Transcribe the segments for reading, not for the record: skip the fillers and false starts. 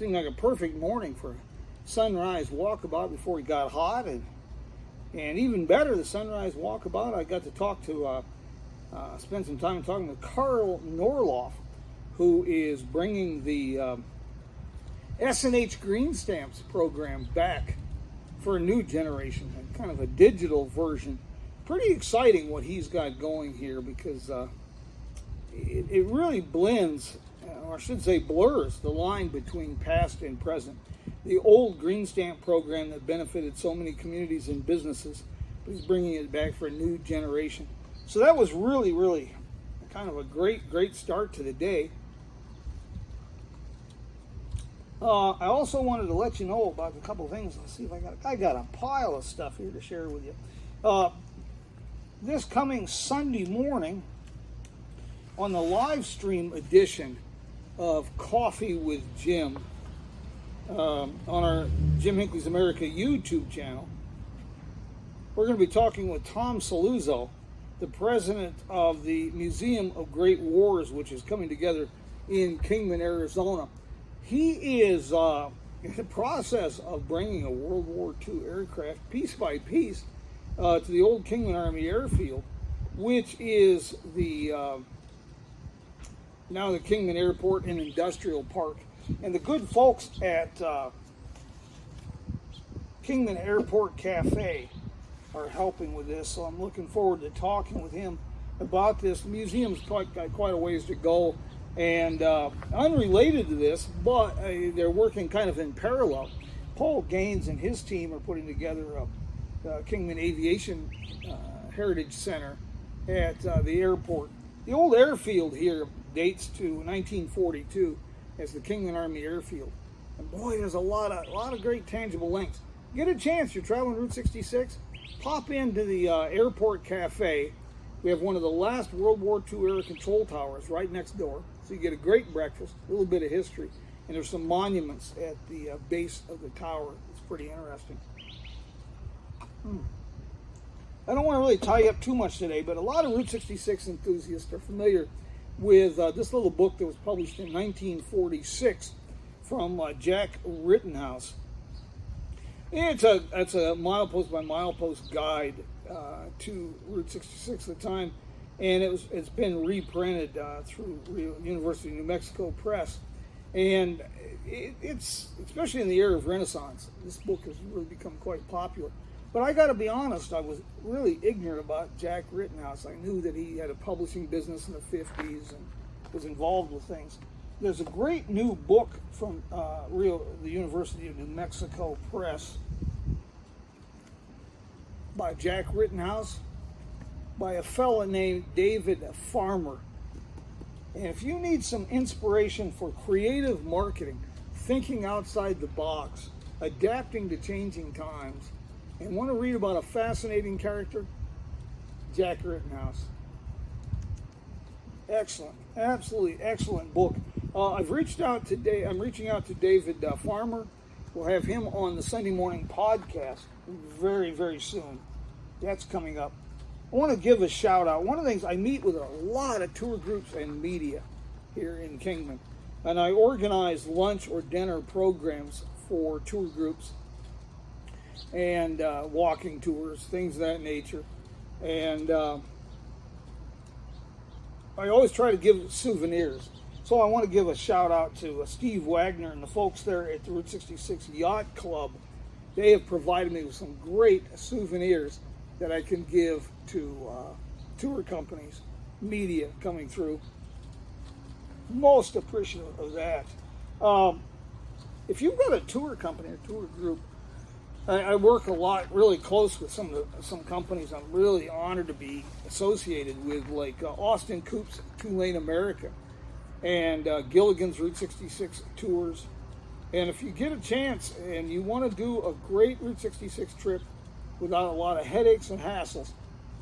seemed like a perfect morning for a sunrise walkabout before it got hot, and even better, the sunrise walkabout, I got to talk to, spend some time talking with Carl Norloff, who is bringing the S&H Green Stamps program back for a new generation, kind of a digital version. Pretty exciting what he's got going here, because it really blends, or I should say blurs, the line between past and present. The old green stamp program that benefited so many communities and businesses, but he's bringing it back for a new generation. So that was really, really kind of a great start to the day. I also wanted to let you know about a couple of things. Let's see if I got a pile of stuff here to share with you. This coming Sunday morning, on the live stream edition of Coffee with Jim, on our Jim Hinckley's America YouTube channel, we're going to be talking with Tom Saluzzo, the president of the Museum of Great Wars, which is coming together in Kingman, Arizona. He is in the process of bringing a World War II aircraft piece by piece to the old Kingman Army Airfield, which is the now the Kingman Airport and Industrial Park. And the good folks at Kingman Airport Cafe are helping with this, so I'm looking forward to talking with him about this. The museum's got quite a ways to go, and unrelated to this, but they're working kind of in parallel. Paul Gaines and his team are putting together a Kingman Aviation Heritage Center at the airport. The old airfield here dates to 1942 as the Kingman Army Airfield. And boy, there's a lot of great tangible links. Get a chance, you're traveling Route 66, pop into the Airport Cafe. We have one of the last World War II era control towers right next door. So you get a great breakfast, a little bit of history, and there's some monuments at the base of the tower. It's pretty interesting. I don't want to really tie you up too much today, but a lot of Route 66 enthusiasts are familiar with this little book that was published in 1946 from Jack Rittenhouse. It's a milepost by milepost guide to Route 66 at the time, and it's been reprinted through University of New Mexico Press, and it's especially in the era of Renaissance, this book has really become quite popular. But I got to be honest, I was really ignorant about Jack Rittenhouse. I knew that he had a publishing business in the 50s and was involved with things. There's a great new book from the University of New Mexico Press by Jack Rittenhouse, by a fella named David Farmer. And if you need some inspiration for creative marketing, thinking outside the box, adapting to changing times, and want to read about a fascinating character, Jack Rittenhouse. Excellent, absolutely excellent book. I'm reaching out to David Farmer. We'll have him on the Sunday morning podcast very, very soon. That's coming up. I want to give a shout out. One of the things, I meet with a lot of tour groups and media here in Kingman, and I organize lunch or dinner programs for tour groups and walking tours, things of that nature. And I always try to give souvenirs. So I want to give a shout out to Steve Wagner and the folks there at the Route 66 Yacht Club. They have provided me with some great souvenirs that I can give to tour companies, media coming through. Most appreciative of that. If you've got a tour company or tour group, I work a lot, really close with some companies I'm really honored to be associated with, like Austin Coop's Two-Lane America and Gilligan's Route 66 Tours. And if you get a chance and you want to do a great Route 66 trip without a lot of headaches and hassles,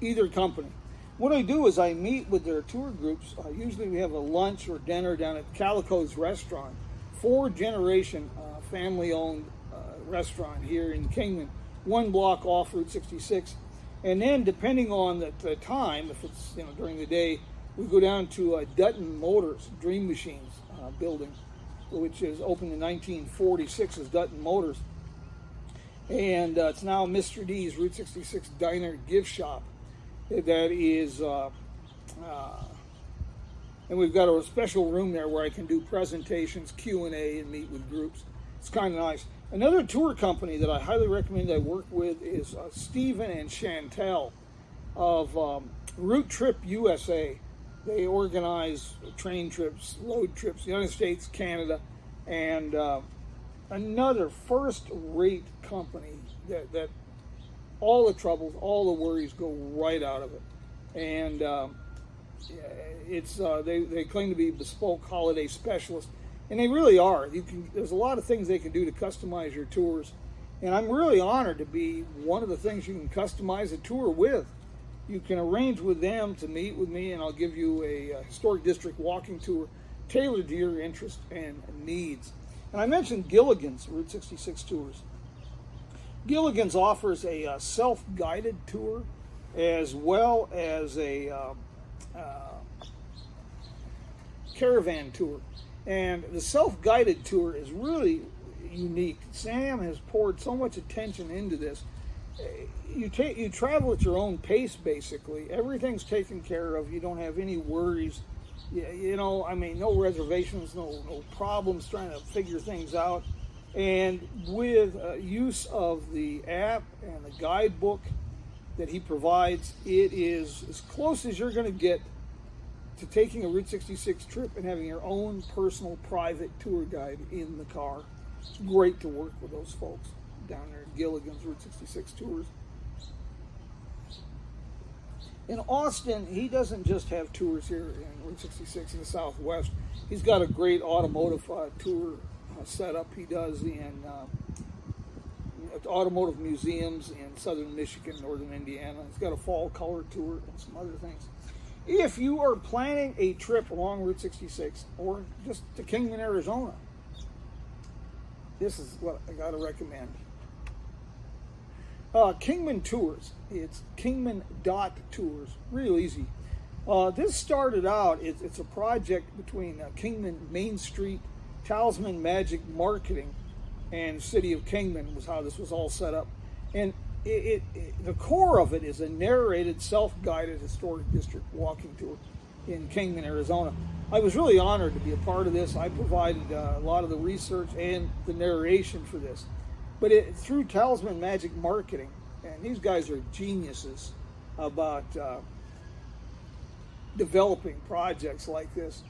either company. What I do is I meet with their tour groups. Usually we have a lunch or dinner down at Calico's Restaurant, 4-generation family-owned restaurant here in Kingman, 1 block off Route 66. And then depending on the time, if it's during the day, we go down to Dutton Motors Dream Machines building, which is opened in 1946 as Dutton Motors. And it's now Mr. D's Route 66 Diner Gift Shop. That is, and we've got a special room there where I can do presentations, Q&A, and meet with groups. It's kind of nice. Another tour company that I highly recommend I work with is Stephen and Chantel of RouteTrip USA. They organize train trips, load trips, United States, Canada, and another first-rate company that all the troubles, all the worries go right out of it. And they claim to be bespoke holiday specialists, and they really are. There's a lot of things they can do to customize your tours, and I'm really honored to be one of the things you can customize a tour with. You can arrange with them to meet with me, and I'll give you a historic district walking tour tailored to your interest and needs. And I mentioned Gilligan's Route 66 Tours. Gilligan's offers a self-guided tour as well as a caravan tour. And the self-guided tour is really unique. Sam has poured so much attention into this. You travel at your own pace, basically. Everything's taken care of. You don't have any worries. No reservations, no problems trying to figure things out. And with use of the app and the guidebook that he provides, it is as close as you're going to get to taking a Route 66 trip and having your own personal private tour guide in the car. It's great to work with those folks down there at Gilligan's Route 66 Tours. In Austin, he doesn't just have tours here in Route 66 in the Southwest. He's got a great automotive tour setup. He does in automotive museums in southern Michigan, northern Indiana. He's got a fall color tour and some other things. If you are planning a trip along Route 66 or just to Kingman, Arizona, this is what I got to recommend. Kingman Tours. It's Kingman.Tours. Real easy. This started out, it's a project between Kingman Main Street, Talisman Magic Marketing, and City of Kingman was how this was all set up. And the core of it is a narrated, self-guided historic district walking tour in Kingman, Arizona. I was really honored to be a part of this. I provided a lot of the research and the narration for this. But through Talisman Magic Marketing, and these guys are geniuses about developing projects like this,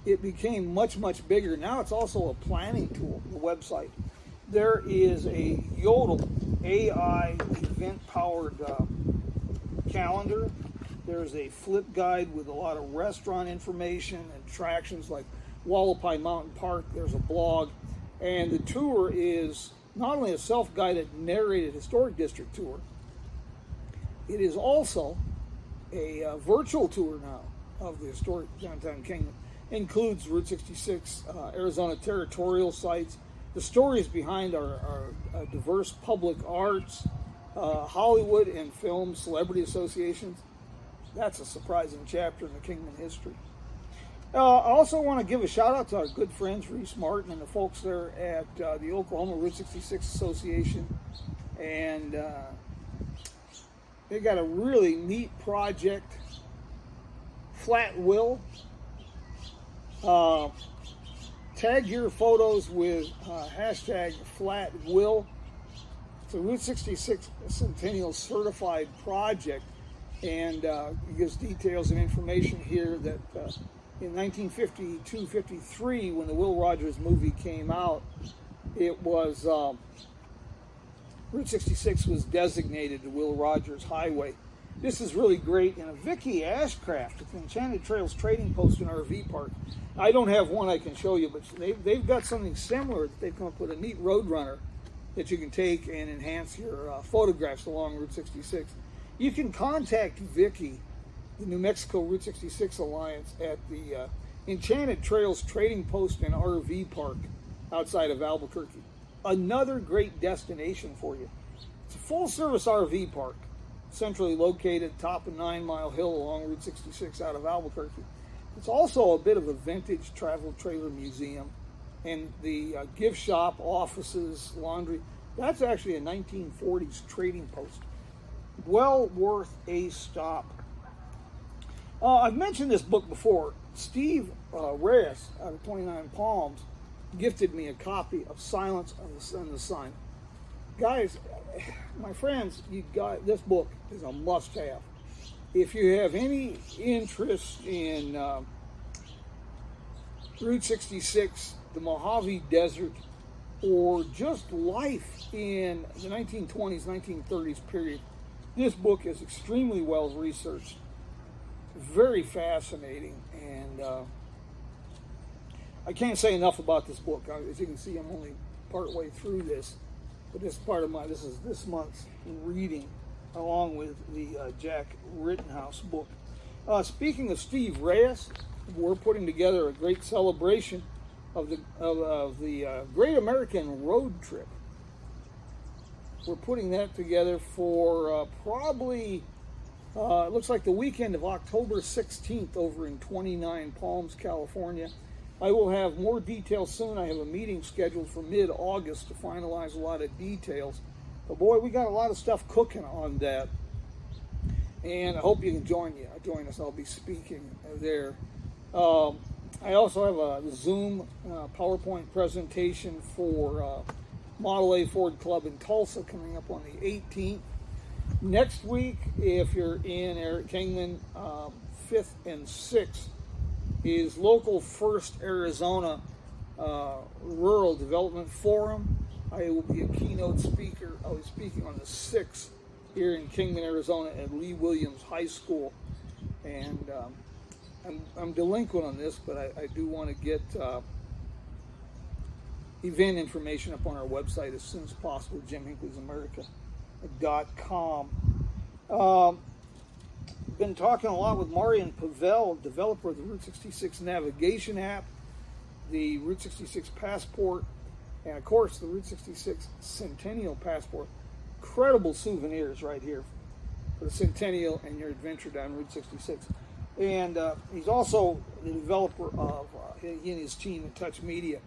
it became much, much bigger. Now it's also a planning tool, the website. There is a Yodel AI event-powered calendar. There's a flip guide with a lot of restaurant information and attractions like Wallapai Mountain Park. There's a blog. And the tour is not only a self-guided, narrated historic district tour, it is also a virtual tour now of the historic downtown Kingman. It includes Route 66, Arizona territorial sites, the stories behind our diverse public arts, Hollywood and film celebrity associations. That's a surprising chapter in the Kingman history. I also want to give a shout out to our good friends Reese Martin and the folks there at the Oklahoma Route 66 Association. And they got a really neat project, Flat Will. Tag your photos with hashtag Flat Will. It's a Route 66 Centennial certified project, and it gives details and information here that in 1952-53, when the Will Rogers movie came out, it was Route 66 was designated the Will Rogers Highway. This is really great. And a Vicky Ashcraft at the Enchanted Trails Trading Post and RV Park. I don't have one I can show you, but they've got something similar. They've come up with a neat Roadrunner that you can take and enhance your photographs along Route 66. You can contact Vicky, the New Mexico Route 66 Alliance, at the Enchanted Trails Trading Post and RV Park outside of Albuquerque. Another great destination for you. It's a full-service RV park, centrally located top of 9 Mile Hill along Route 66 out of Albuquerque. It's also a bit of a vintage travel trailer museum. and the gift shop, offices, laundry. That's actually a 1940s trading post. Well worth a stop. I've mentioned this book before. Steve Reyes out of 29 Palms gifted me a copy of Silence on the Sun. Guys, my friends, this book is a must-have. If you have any interest in Route 66, the Mojave Desert, or just life in the 1920s, 1930s period, this book is extremely well researched, very fascinating, and I can't say enough about this book. As you can see, I'm only part way through this, but this is this month's reading, along with the Jack Rittenhouse book. Speaking of Steve Reyes, we're putting together a great celebration of the Great American Road Trip. We're putting that together for probably, it looks like the weekend of October 16th over in 29 Palms, California. I will have more details soon. I have a meeting scheduled for mid-August to finalize a lot of details. But boy, we got a lot of stuff cooking on that. And I hope you can join us. I'll be speaking there. I also have a Zoom PowerPoint presentation for Model A Ford Club in Tulsa coming up on the 18th. Next week, if you're in Kingman, 5th and 6th, is Local First Arizona Rural Development Forum. I will be a keynote speaker. I'll be speaking on the 6th here in Kingman, Arizona at Lee Williams High School. And I'm delinquent on this, but I do want to get event information up on our website as soon as possible, JimHinckley'sAmerica.com. Been talking a lot with Marian Pavel, developer of the Route 66 navigation app, the Route 66 passport, and of course the Route 66 Centennial passport. Incredible souvenirs right here for the Centennial and your adventure down Route 66. And he's also the developer of, he and his team at Touch Media,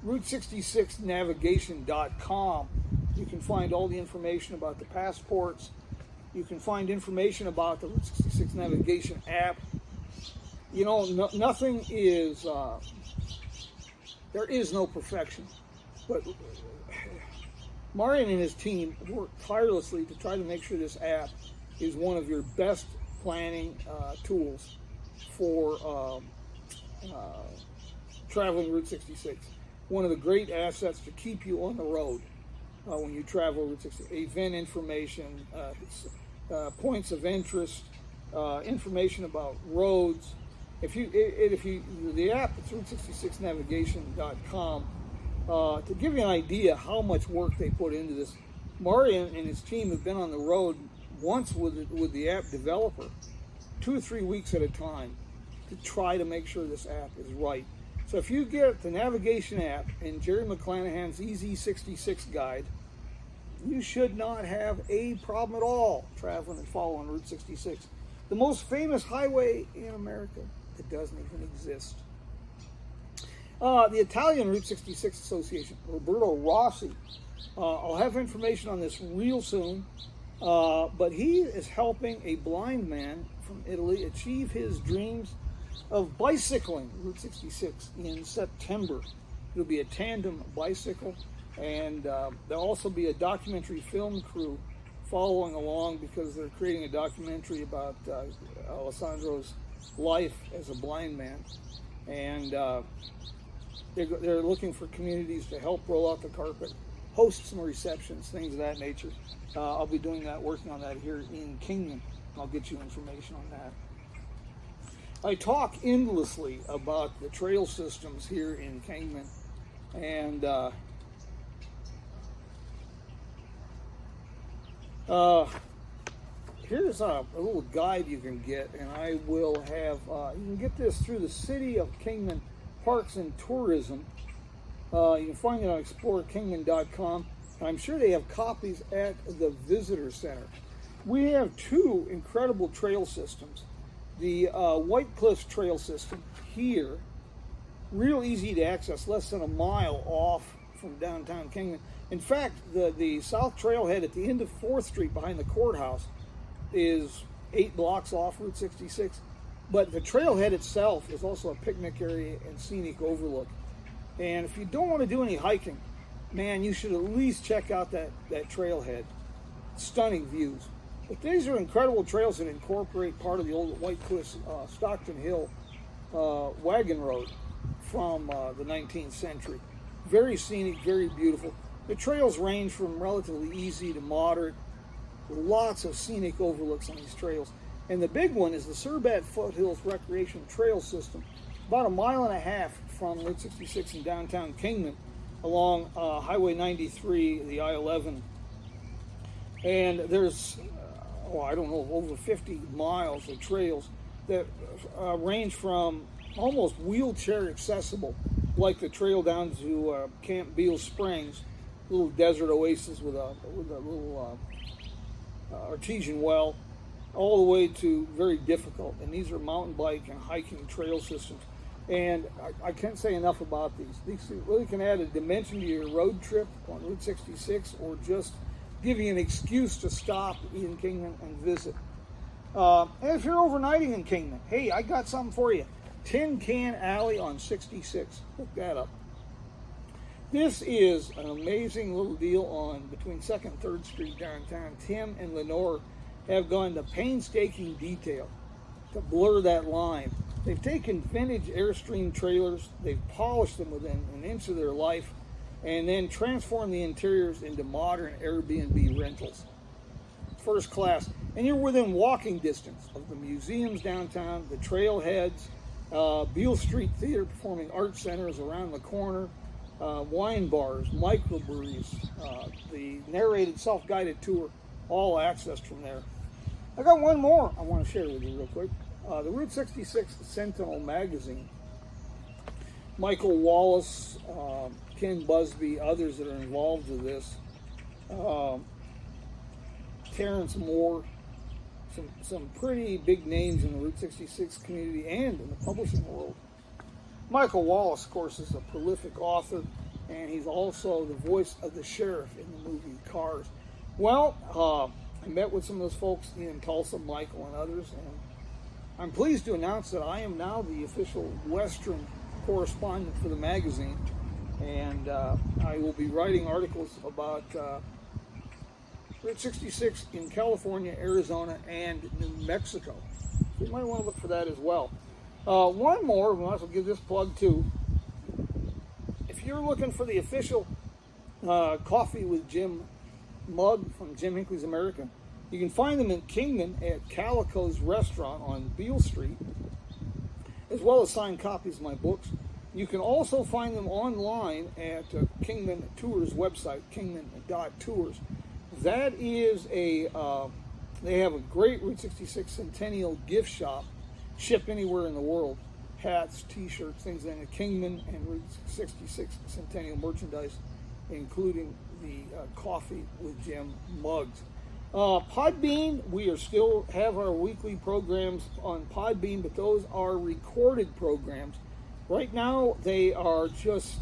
Route66navigation.com. You can find all the information about the passports. You can find information about the Route 66 navigation app. You know, nothing is, there is no perfection. But Marian and his team work tirelessly to try to make sure this app is one of your best planning tools for traveling Route 66. One of the great assets to keep you on the road when you travel Route 66. Event information, points of interest, information about roads. The app, it's Route66navigation.com. To give you an idea how much work they put into this, Marian and his team have been on the road once with the app developer, 2 or 3 weeks at a time, to try to make sure this app is right. So if you get the navigation app and Jerry McClanahan's Easy 66 guide, you should not have a problem at all traveling and following Route 66. The most famous highway in America that doesn't even exist. The Italian Route 66 Association, Roberto Rossi. I'll have information on this real soon, but he is helping a blind man from Italy achieve his dreams of bicycling Route 66 in September. It'll be a tandem bicycle, and there'll also be a documentary film crew following along because they're creating a documentary about Alessandro's life as a blind man. And they're looking for communities to help roll out the carpet, host some receptions, things of that nature. I'll be doing that, working on that here in Kingman. I'll get you information on that. I talk endlessly about the trail systems here in Kingman, and here's a little guide you can get, and I will have, you can get this through the City of Kingman Parks and Tourism. You can find it on explorerkingman.com. I'm sure they have copies at the Visitor Center. We have 2 incredible trail systems. The White Cliffs Trail System here real easy to access, less than a mile off from downtown Kingman. In fact, the South Trailhead at the end of 4th Street behind the courthouse is 8 blocks off Route 66. But the trailhead itself is also a picnic area and scenic overlook. And if you don't want to do any hiking, man, you should at least check out that trailhead. Stunning views. But these are incredible trails that incorporate part of the old White Cliffs Stockton Hill wagon road from the 19th century. Very scenic, very beautiful. The trails range from relatively easy to moderate. Lots of scenic overlooks on these trails. And the big one is the Surbat Foothills Recreation Trail System, about 1.5 miles from Route 66 in downtown Kingman, along Highway 93, the I-11. And there's, I don't know, over 50 miles of trails that range from almost wheelchair accessible, like the trail down to Camp Beale Springs, little desert oasis with a little artesian well, all the way to very difficult. And these are mountain bike and hiking trail systems. And I can't say enough about these. These really can add a dimension to your road trip on Route 66, or just give you an excuse to stop in Kingman and visit. And if you're overnighting in Kingman, hey, I got something for you. Tin Can Alley on 66. Look that up. This is an amazing little deal on between 2nd and 3rd Street downtown. Tim and Lenore have gone to painstaking detail to blur that line. They've taken vintage Airstream trailers, they've polished them within an inch of their life, and then transformed the interiors into modern Airbnb rentals. First class. And you're within walking distance of the museums downtown, the trailheads, Beale Street Theater Performing Arts Center is around the corner, wine bars, microbreweries, the narrated self-guided tour, all accessed from there. I got one more I want to share with you real quick. The Route 66 Sentinel magazine. Michael Wallace, Ken Busby, others that are involved with this. Terrence Moore, some pretty big names in the Route 66 community and in the publishing world. Michael Wallace, of course, is a prolific author, and he's also the voice of the sheriff in the movie Cars. Well, I met with some of those folks in Tulsa, Michael and others, and I'm pleased to announce that I am now the official Western correspondent for the magazine, and I will be writing articles about Route 66 in California, Arizona, and New Mexico. So you might want to look for that as well. One more, we might as well give this plug too. If you're looking for the official Coffee with Jim mug from Jim Hinckley's America, you can find them in Kingman at Calico's Restaurant on Beale Street, as well as signed copies of my books. You can also find them online at Kingman Tours website, kingman.tours. That is they have a great Route 66 Centennial gift shop, ship anywhere in the world. Hats, t-shirts, things like that. Kingman and Route 66 Centennial merchandise, including the Coffee with Jim mugs. Podbean, we are still have our weekly programs on Podbean, but those are recorded programs. Right now, they are just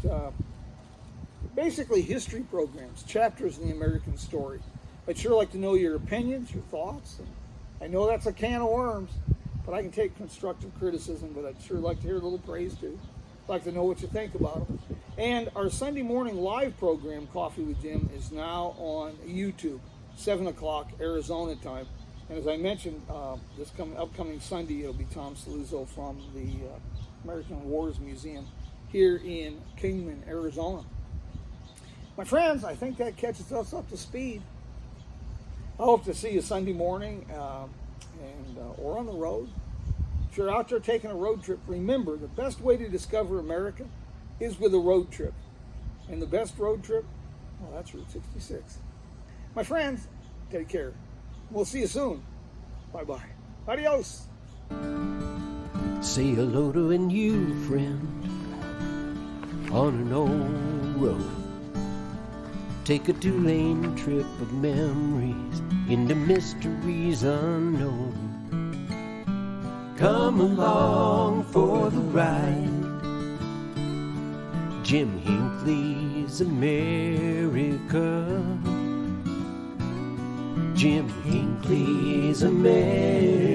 basically history programs, chapters in the American story. I'd sure like to know your opinions, your thoughts. And I know that's a can of worms, but I can take constructive criticism, but I'd sure like to hear a little praise too. I'd like to know what you think about them. And our Sunday morning live program, Coffee with Jim, is now on YouTube, 7 o'clock Arizona time. And as I mentioned, this upcoming Sunday, it'll be Tom Saluzzo from the American Wars Museum here in Kingman, Arizona. My friends, I think that catches us up to speed. I hope to see you Sunday morning or on the road. If you're out there taking a road trip, remember the best way to discover America is with a road trip. And the best road trip, well, that's Route 66. My friends, take care. We'll see you soon. Bye-bye. Adios. Say hello to a new friend on an old road. Take a 2-lane trip of memories into mysteries unknown. Come along for the ride Jim Hinckley's America. Jim Hinckley's America.